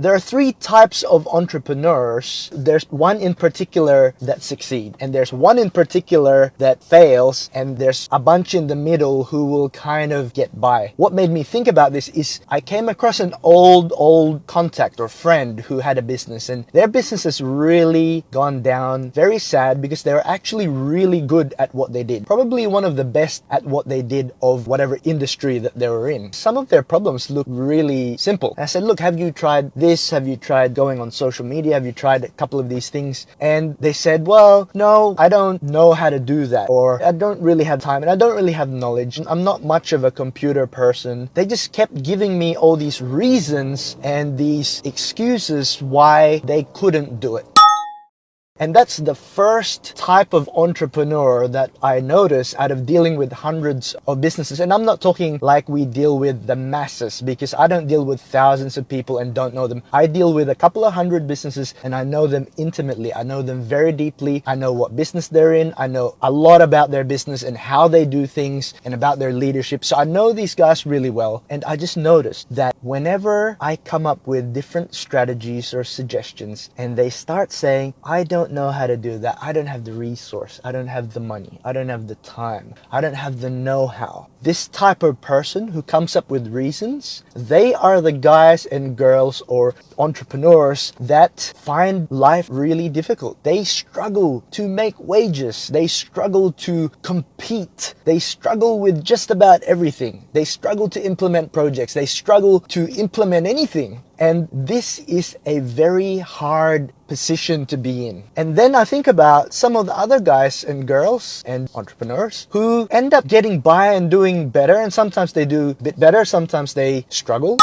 There are three types of entrepreneurs. There's one in particular that succeed, and there's one in particular that fails, and there's a bunch in the middle who will kind of get by. What made me think about this is I came across an old contact or friend who had a business, and their business has really gone down. Very sad, because they were actually really good at what they did. Probably one of the best at what they did of whatever industry that they were in. Some of their problems look really simple. And I said, look, have you tried this? Have you tried going on social media? Have you tried a couple of these things? And they said, well, no, I don't know how to do that, or I don't really have time, and I don't really have knowledge. I'm not much of a computer person. They just kept giving me all these reasons and these excuses why they couldn't do it. And that's the first type of entrepreneur that I notice out of dealing with hundreds of businesses. And I'm not talking like we deal with the masses, because I don't deal with thousands of people and don't know them. I deal with a couple of hundred businesses, and I know them intimately. I know them very deeply. I know what business they're in. I know a lot about their business and how they do things and about their leadership. So I know these guys really well. And I just noticed that whenever I come up with different strategies or suggestions, and they start saying, I don't know how to do that. I don't have the resource. I don't have the money. I don't have the time. I don't have the know-how. This type of person who comes up with reasons, they are the guys and girls or entrepreneurs that find life really difficult. They struggle to make wages. They struggle to compete. They struggle with just about everything. They struggle to implement projects. They struggle to implement anything. And this is a very hard position to be in. And then I think about some of the other guys and girls and entrepreneurs who end up getting by and doing better. And sometimes they do a bit better. Sometimes they struggle.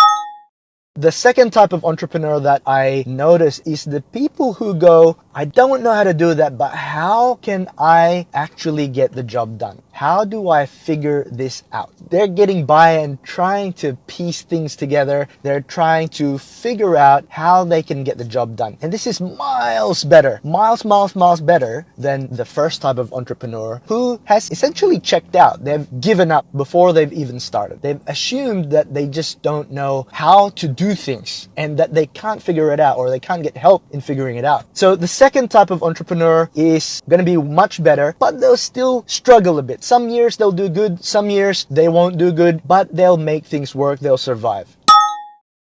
The second type of entrepreneur that I notice is the people who go, I don't know how to do that, but how can I actually get the job done? How do I figure this out? They're getting by and trying to piece things together. They're trying to figure out how they can get the job done. And this is miles better, miles better than the first type of entrepreneur who has essentially checked out. They've given up before they've even started. They've assumed that they just don't know how to do things and that they can't figure it out, or they can't get help in figuring it out. So the second type of entrepreneur is going to be much better, but they'll still struggle a bit. Some years they'll do good, some years they won't do good, but they'll make things work, they'll survive.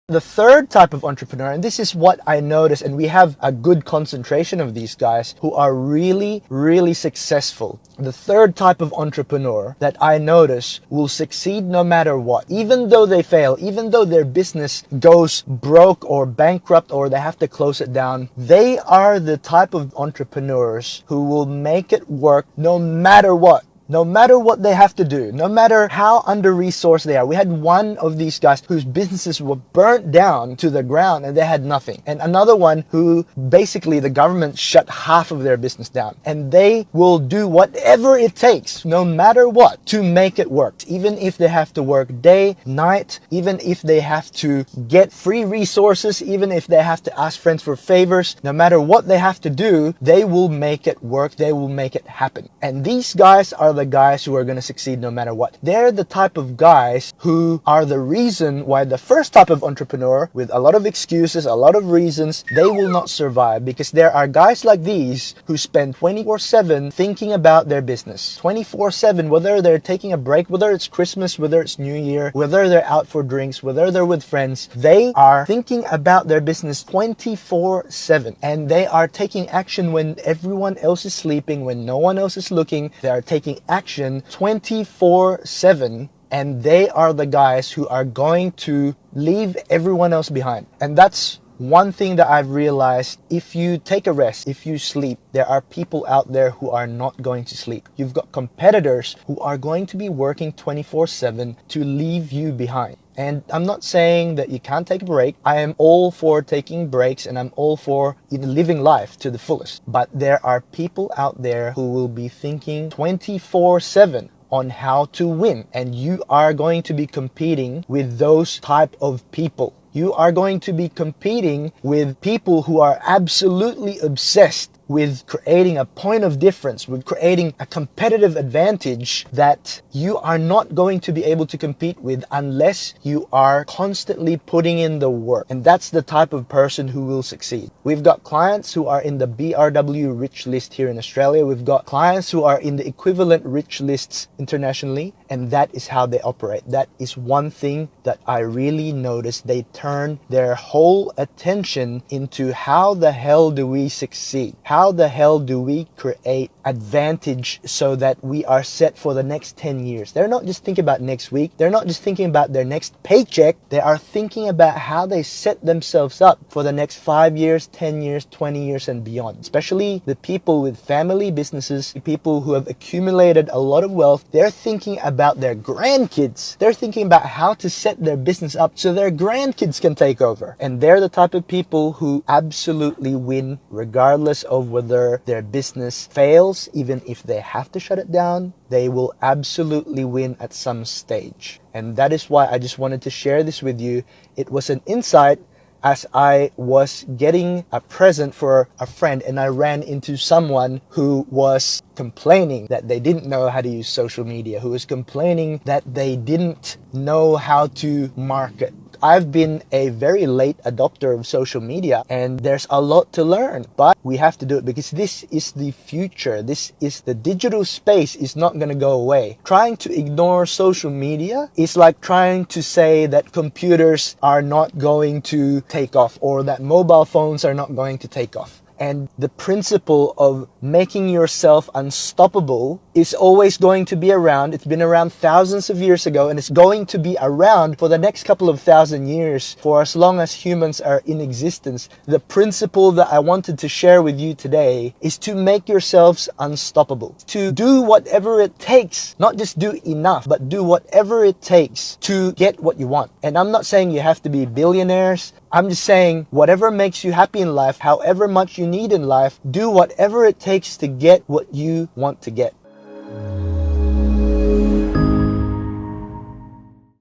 The third type of entrepreneur, and this is what I notice, and we have a good concentration of these guys who are really, really successful. The third type of entrepreneur that I notice will succeed no matter what. Even though they fail, even though their business goes broke or bankrupt or they have to close it down, they are the type of entrepreneurs who will make it work no matter what. No matter what they have to do, no matter how under-resourced they are. We had one of these guys whose businesses were burnt down to the ground and they had nothing. And another one who basically the government shut half of their business down. And they will do whatever it takes, no matter what, to make it work. Even if they have to work day, night, even if they have to get free resources, even if they have to ask friends for favors, no matter what they have to do, they will make it work. They will make it happen. And these guys are the guys who are going to succeed no matter what. They're the type of guys who are the reason why the first type of entrepreneur with a lot of excuses, a lot of reasons, they will not survive, because there are guys like these who spend 24/7 thinking about their business. 24/7, whether they're taking a break, whether it's Christmas, whether it's New Year, whether they're out for drinks, whether they're with friends, they are thinking about their business 24/7. And they are taking action when everyone else is sleeping, when no one else is looking. They are taking action 24/7, and they are the guys who are going to leave everyone else behind. And that's one thing that I've realized. If you take a rest, if you sleep, there are people out there who are not going to sleep. You've got competitors who are going to be working 24/7 to leave you behind. And I'm not saying that you can't take a break. I am all for taking breaks, and I'm all for living life to the fullest. But there are people out there who will be thinking 24/7 on how to win. And you are going to be competing with those type of people. You are going to be competing with people who are absolutely obsessed with creating a point of difference, with creating a competitive advantage that you are not going to be able to compete with unless you are constantly putting in the work. And that's the type of person who will succeed. We've got clients who are in the BRW Rich List here in Australia. We've got clients who are in the equivalent Rich Lists internationally, and that is how they operate. That is one thing that I really noticed. They turn their whole attention into how the hell do we succeed? How the hell do we create advantage so that we are set for the next 10 years? They're not just thinking about next week. They're not just thinking about their next paycheck. They are thinking about how they set themselves up for the next 5 years, 10 years, 20 years and beyond. Especially the people with family businesses, the people who have accumulated a lot of wealth. They're thinking about their grandkids. They're thinking about how to set their business up so their grandkids can take over. And they're the type of people who absolutely win regardless of whether their business fails. Even if they have to shut it down, they will absolutely win at some stage. And that is why I just wanted to share this with you. It was an insight as I was getting a present for a friend, and I ran into someone who was complaining that they didn't know how to use social media, who was complaining that they didn't know how to market. I've been a very late adopter of social media, and there's a lot to learn, but we have to do it because this is the future. This is the digital space is not going to go away. Trying to ignore social media is like trying to say that computers are not going to take off or that mobile phones are not going to take off. And the principle of making yourself unstoppable is always going to be around. It's been around thousands of years ago, and it's going to be around for the next couple of thousand years, for as long as humans are in existence. The principle that I wanted to share with you today is to make yourselves unstoppable. To do whatever it takes, not just do enough, but do whatever it takes to get what you want. And I'm not saying you have to be billionaires. I'm just saying whatever makes you happy in life, however much you need in life, do whatever it takes to get what you want to get.